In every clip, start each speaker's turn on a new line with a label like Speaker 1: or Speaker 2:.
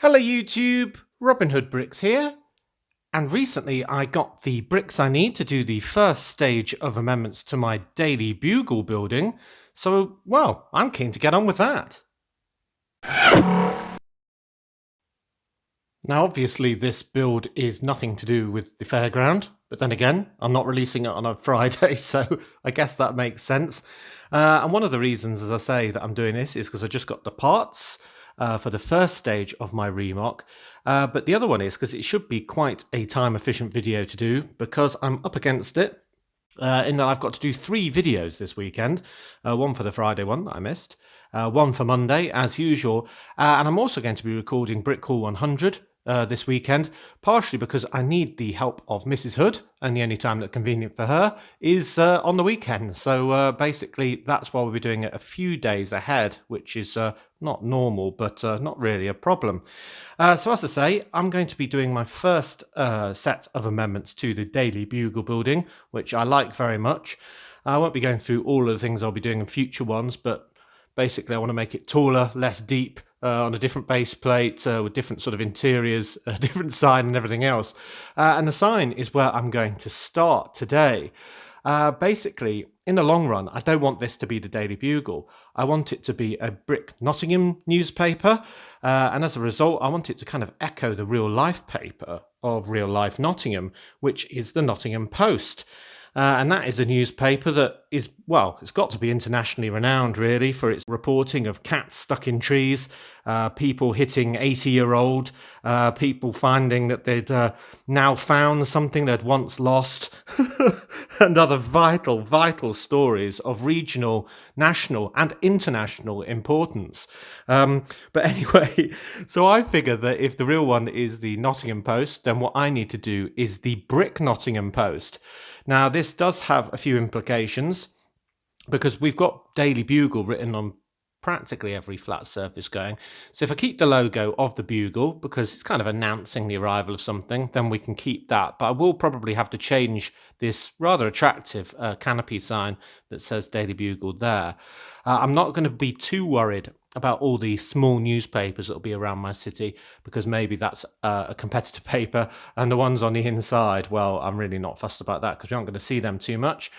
Speaker 1: Hello YouTube, Robin Hood Bricks here, and recently I got the bricks I need to do the first stage of amendments to my Daily Bugle building, so, well, I'm keen to get on with that. Now obviously this build is nothing to do with the fairground, but then again, I'm not releasing it on a Friday, so I guess that makes sense. And one of the reasons, as I say, that I'm doing this is because I just got the parts for the first stage of my remodel, but the other one is because it should be quite a time efficient video to do because I'm up against it in that I've got to do 3 videos this weekend, one for the Friday one that I missed, one for Monday as usual, and I'm also going to be recording Brick Call 100 this weekend, partially because I need the help of Mrs. Hood, and the only time that's convenient for her is on the weekend. So basically that's why we'll be doing it a few days ahead, which is not normal, but not really a problem. So as I say, I'm going to be doing my first set of amendments to the Daily Bugle building, which I like very much. I won't be going through all of the things I'll be doing in future ones, but basically I want to make it taller, less deep, on a different base plate with different sort of interiors, a different sign and everything else. And the sign is where I'm going to start today. Basically, in the long run, I don't want this to be the Daily Bugle. I want it to be a Brick Nottingham newspaper. And as a result, I want it to kind of echo the real life paper of real life Nottingham, which is the Nottingham Post. And that is a newspaper that is, well, it's got to be internationally renowned, really, for its reporting of cats stuck in trees, people hitting 80-year-old, people finding that they'd now found something they'd once lost, and other vital stories of regional, national, and international importance. But anyway, so I figure that if the real one is the Nottingham Post, then what I need to do is the Brick Nottingham Post. Now, this does have a few implications because we've got Daily Bugle written on practically every flat surface going. So if I keep the logo of the Bugle, because it's kind of announcing the arrival of something, then we can keep that. But I will probably have to change this rather attractive canopy sign that says Daily Bugle there. I'm not going to be too worried about all the small newspapers that will be around my city, because maybe that's a competitor paper, and the ones on the inside, well, I'm really not fussed about that because we aren't going to see them too much.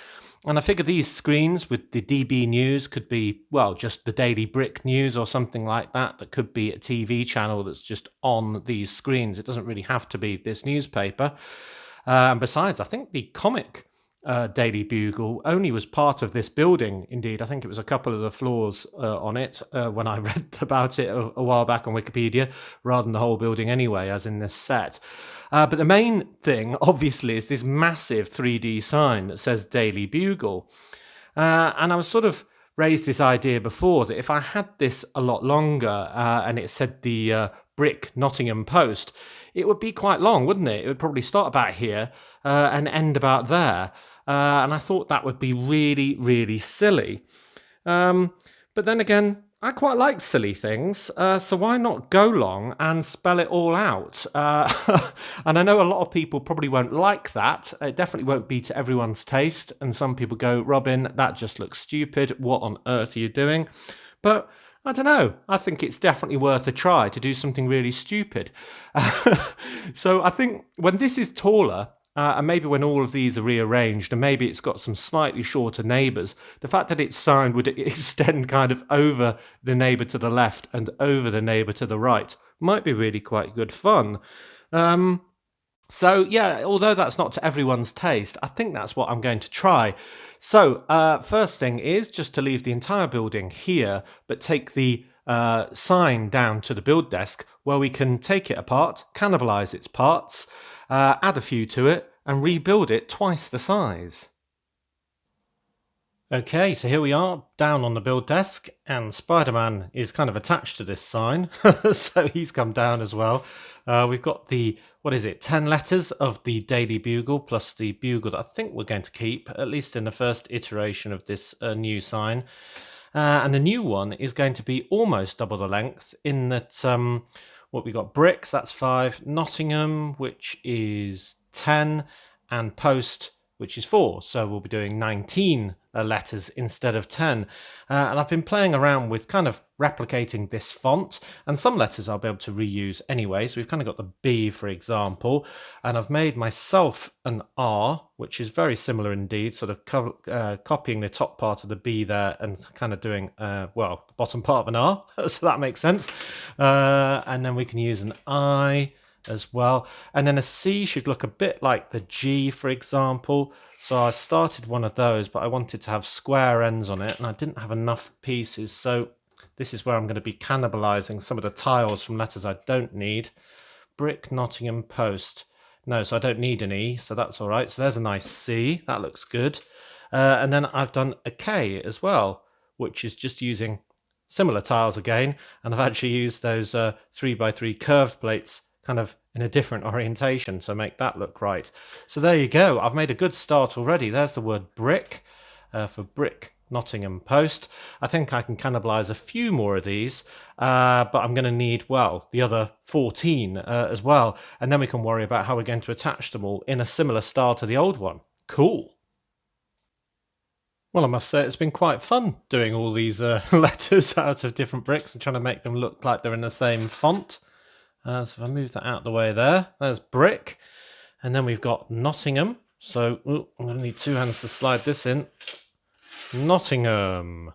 Speaker 1: And I figure these screens with the DB News could be, well, just the Daily Brick News or something like that. That could be a TV channel that's just on these screens. It doesn't really have to be this newspaper. And besides, I think the comic Daily Bugle only was part of this building. Indeed, I think it was a couple of the floors on it when I read about it a while back on Wikipedia, rather than the whole building anyway, as in this set. But the main thing, obviously, is this massive 3D sign that says Daily Bugle. And I was sort of raised this idea before that if I had this a lot longer and it said the Brick Nottingham Post, it would be quite long, wouldn't it? It would probably start about here and end about there. And I thought that would be really, really silly. But then again, I quite like silly things, so why not go long and spell it all out? And I know a lot of people probably won't like that. It definitely won't be to everyone's taste. And some people go, Robin, that just looks stupid. What on earth are you doing? But I don't know. I think it's definitely worth a try to do something really stupid. So I think when this is taller, and maybe when all of these are rearranged, and maybe it's got some slightly shorter neighbours, the fact that its sign would extend kind of over the neighbour to the left and over the neighbour to the right might be really quite good fun. So yeah, although that's not to everyone's taste, I think that's what I'm going to try. So first thing is just to leave the entire building here, but take the sign down to the build desk where we can take it apart, cannibalise its parts, add a few to it, and rebuild it twice the size. Okay, so here we are down on the build desk, and Spider-Man is kind of attached to this sign, so he's come down as well. We've got the, 10 letters of the Daily Bugle, plus the bugle that I think we're going to keep, at least in the first iteration of this new sign. And the new one is going to be almost double the length, in that what we got, bricks, that's 5, Nottingham, which is 10, and post, which is 4. So we'll be doing 19 letters instead of 10. And I've been playing around with kind of replicating this font, and some letters I'll be able to reuse anyway. So we've kind of got the B, for example, and I've made myself an R, which is very similar indeed, sort of copying the top part of the B there and kind of doing, the bottom part of an R, so that makes sense. And then we can use an I as well, and then a C should look a bit like the G, for example. So I started one of those, but I wanted to have square ends on it, and I didn't have enough pieces, so this is where I'm going to be cannibalizing some of the tiles from letters I don't need. Brick Nottingham Post. No, so I don't need an E, so that's all right. So there's a nice C, that looks good. And then I've done a K as well, which is just using similar tiles again, and I've actually used those 3x3 curved plates kind of in a different orientation, so make that look right. So there you go, I've made a good start already. There's the word brick for Brick Nottingham Post. I think I can cannibalise a few more of these, but I'm going to need, the other 14 as well, and then we can worry about how we're going to attach them all in a similar style to the old one. Cool. Well, I must say it's been quite fun doing all these letters out of different bricks and trying to make them look like they're in the same font. So if I move that out of the way there's brick. And then we've got Nottingham. So I'm going to need two hands to slide this in. Nottingham.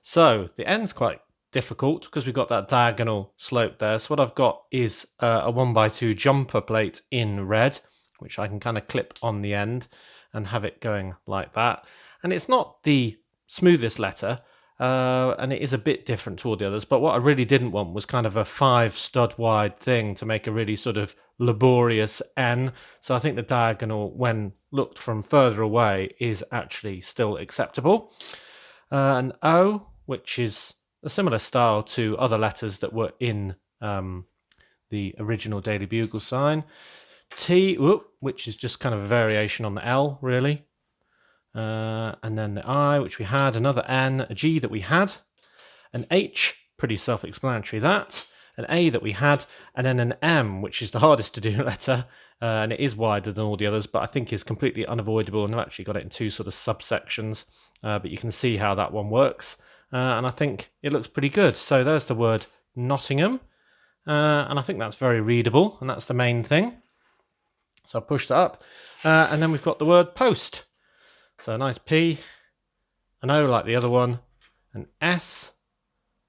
Speaker 1: So the end's quite difficult because we've got that diagonal slope there. So what I've got is a 1x2 jumper plate in red, which I can kind of clip on the end and have it going like that. And it's not the smoothest letter, and it is a bit different to all the others, but what I really didn't want was kind of a 5 stud wide thing to make a really sort of laborious N. So I think the diagonal, when looked from further away, is actually still acceptable. An O, which is a similar style to other letters that were in the original Daily Bugle sign. T, which is just kind of a variation on the L, really. And then the I, which we had, another N, a G that we had, an H, pretty self-explanatory that, an A that we had, and then an M, which is the hardest to do letter, and it is wider than all the others, but I think is completely unavoidable, and I've actually got it in two sort of subsections, but you can see how that one works, and I think it looks pretty good. So there's the word Nottingham, and I think that's very readable, and that's the main thing. So I'll push that up, and then we've got the word post. So a nice P, an O like the other one, an S,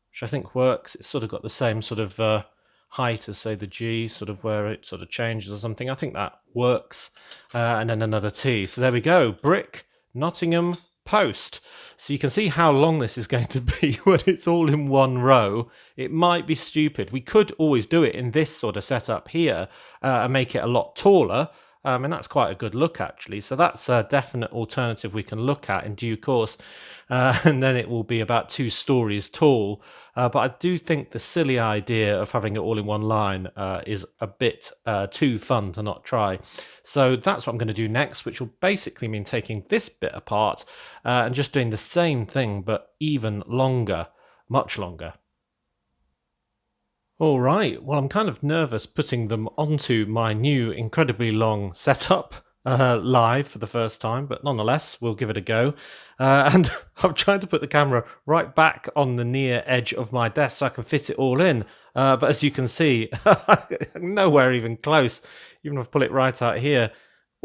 Speaker 1: which I think works. It's sort of got the same sort of height as, say, the G, sort of where it sort of changes or something. I think that works. And then another T. So there we go. Brick Nottingham Post. So you can see how long this is going to be when it's all in one row. It might be stupid. We could always do it in this sort of setup here and make it a lot taller. And that's quite a good look, actually. So that's a definite alternative we can look at in due course. And then it will be about 2 stories tall. But I do think the silly idea of having it all in one line is a bit too fun to not try. So that's what I'm going to do next, which will basically mean taking this bit apart and just doing the same thing, but even longer, much longer. All right, well, I'm kind of nervous putting them onto my new incredibly long setup live for the first time, but nonetheless, we'll give it a go. And I've tried to put the camera right back on the near edge of my desk so I can fit it all in. But as you can see, nowhere even close. Even if I pull it right out here,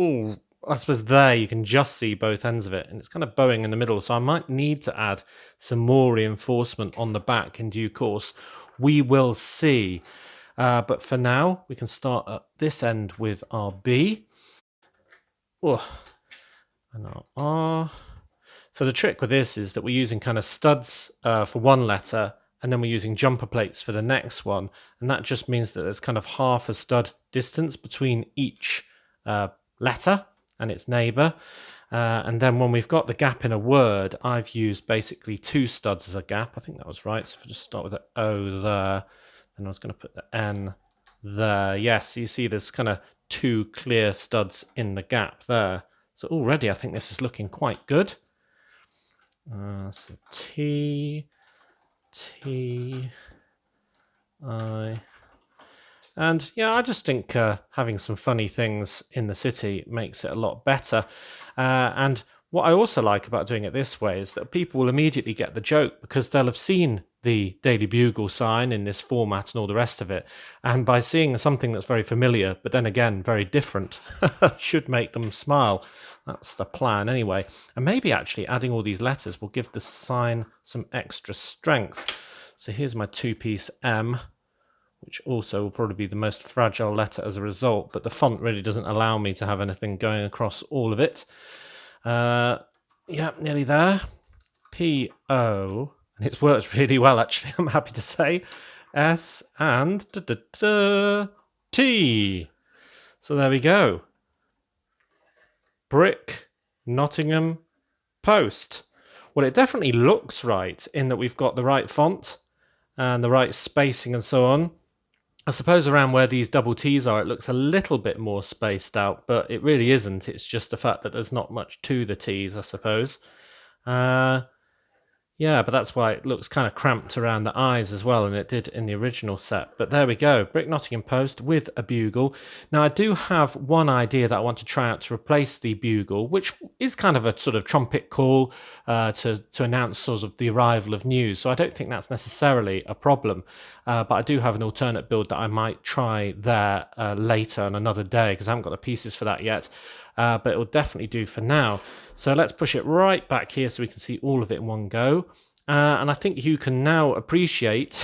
Speaker 1: I suppose there you can just see both ends of it, and it's kind of bowing in the middle, so I might need to add some more reinforcement on the back in due course. We will see. But for now, we can start at this end with our B. And our R. So the trick with this is that we're using kind of studs for one letter, and then we're using jumper plates for the next one. And that just means that there's kind of half a stud distance between each letter and its neighbour. And then when we've got the gap in a word, I've used basically 2 studs as a gap. I think that was right. So if I just start with the O there, then I was going to put the N there. Yes, you see there's kind of 2 clear studs in the gap there. So already I think this is looking quite good. So T, I... And yeah, I just think having some funny things in the city makes it a lot better. And What I also like about doing it this way is that people will immediately get the joke because they'll have seen the Daily Bugle sign in this format and all the rest of it. And by seeing something that's very familiar, but then again, very different, should make them smile. That's the plan anyway. And maybe actually adding all these letters will give the sign some extra strength. So here's my two-piece M, which also will probably be the most fragile letter as a result, but the font really doesn't allow me to have anything going across all of it. Yeah, nearly there. P-O, and it's worked really well actually, I'm happy to say. S and T. So there we go. Brick Nottingham Post. Well, it definitely looks right in that we've got the right font and the right spacing and so on. I suppose around where these double T's are, it looks a little bit more spaced out, but it really isn't. It's just the fact that there's not much to the T's, I suppose. Yeah, but that's why it looks kind of cramped around the eyes as well, and it did in the original set. But there we go, Brick Nottingham Post with a bugle. Now, I do have one idea that I want to try out to replace the bugle, which is kind of a sort of trumpet call to announce sort of the arrival of news. So I don't think that's necessarily a problem. But I do have an alternate build that I might try there later on another day, because I haven't got the pieces for that yet. But it will definitely do for now. So let's push it right back here so we can see all of it in one go. And I think you can now appreciate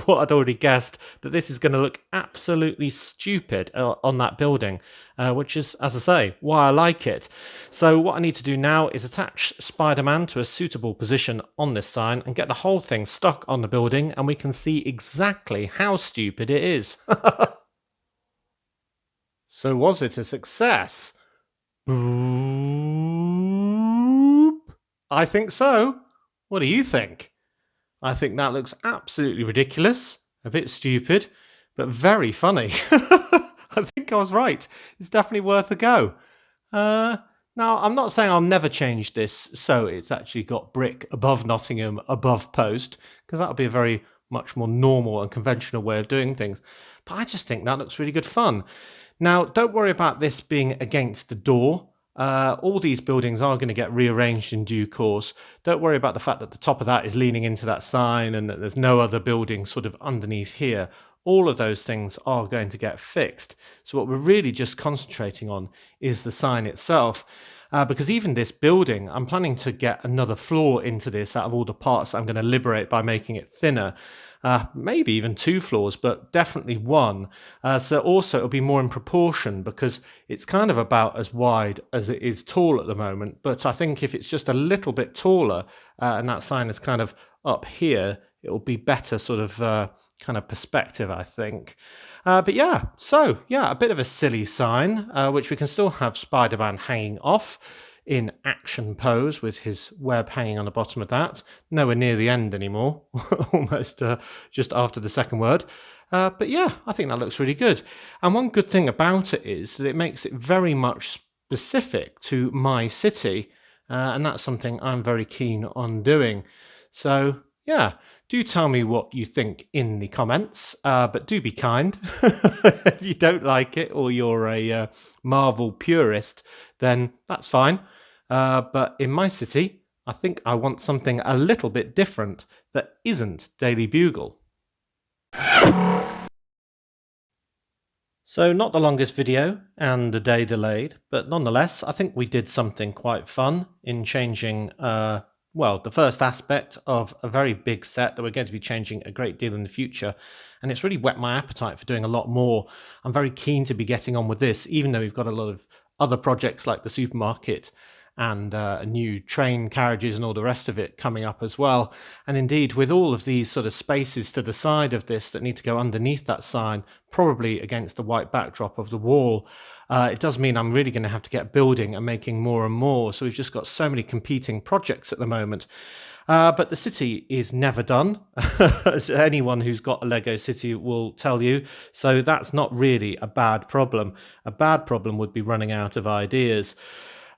Speaker 1: what I'd already guessed, that this is going to look absolutely stupid on that building, which is, as I say, why I like it. So what I need to do now is attach Spider-Man to a suitable position on this sign and get the whole thing stuck on the building, and we can see exactly how stupid it is. So was it a success? Boop. I think so. What do you think? I think that looks absolutely ridiculous, a bit stupid, but very funny. I think I was right. It's definitely worth a go. Now, I'm not saying I'll never change this so it's actually got Brick above Nottingham above Post, because that would be a very much more normal and conventional way of doing things. But I just think that looks really good fun. Now, don't worry about this being against the door. All these buildings are going to get rearranged in due course. Don't worry about the fact that the top of that is leaning into that sign and that there's no other building sort of underneath here. All of those things are going to get fixed. So what we're really just concentrating on is the sign itself. Because even this building, I'm planning to get another floor into this out of all the parts that I'm going to liberate by making it thinner. Maybe even 2 floors, but definitely 1. So also it'll be more in proportion, because it's kind of about as wide as it is tall at the moment. But I think if it's just a little bit taller and that sign is kind of up here, it will be better sort of kind of perspective, I think. But yeah, so yeah, a bit of a silly sign, which we can still have Spider-Man hanging off in action pose with his web hanging on the bottom of that. Nowhere near the end anymore, almost just after the second word. But yeah, I think that looks really good. And one good thing about it is that it makes it very much specific to my city, and that's something I'm very keen on doing. So yeah, do tell me what you think in the comments, but do be kind. If you don't like it or you're a Marvel purist, then that's fine. But in my city, I think I want something a little bit different that isn't Daily Bugle. So not the longest video and a day delayed, but nonetheless, I think we did something quite fun in changing, well, the first aspect of a very big set that we're going to be changing a great deal in the future. And it's really whet my appetite for doing a lot more. I'm very keen to be getting on with this, even though we've got a lot of other projects like the supermarket and new train carriages and all the rest of it coming up as well. And indeed, with all of these sort of spaces to the side of this that need to go underneath that sign, probably against the white backdrop of the wall, it does mean I'm really going to have to get building and making more and more. So we've just got so many competing projects at the moment. But the city is never done, as anyone who's got a Lego city will tell you. So that's not really a bad problem. A bad problem would be running out of ideas.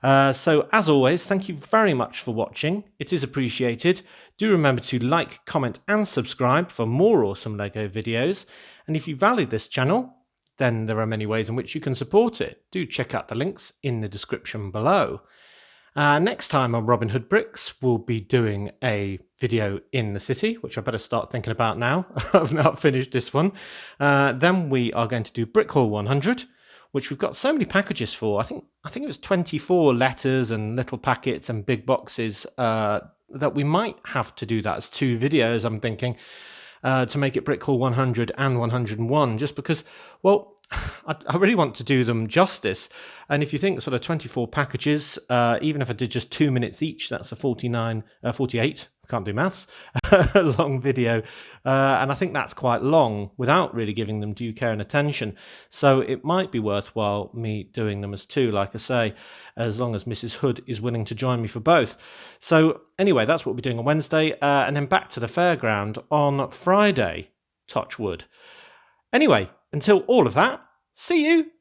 Speaker 1: So as always, thank you very much for watching. It is appreciated. Do remember to like, comment and subscribe for more awesome Lego videos. And if you valued this channel, then there are many ways in which you can support it. Do check out the links in the description below. Next time on Robin Hood Bricks, we'll be doing a video in the city, which I better start thinking about now. I've not finished this one. Then we are going to do Brick Hall 100, which we've got so many packages for. I think it was 24 letters and little packets and big boxes that we might have to do that as 2 videos, I'm thinking, to make it Brick Hall 100 and 101, just because, well, I really want to do them justice. And if you think sort of 24 packages, even if I did just 2 minutes each, that's a 48, I can't do maths, long video. And I think that's quite long without really giving them due care and attention. So it might be worthwhile me doing them as 2, like I say, as long as Mrs. Hood is willing to join me for both. So anyway, that's what we're doing on Wednesday. And then back to the fairground on Friday, touch wood. Anyway, until all of that, see you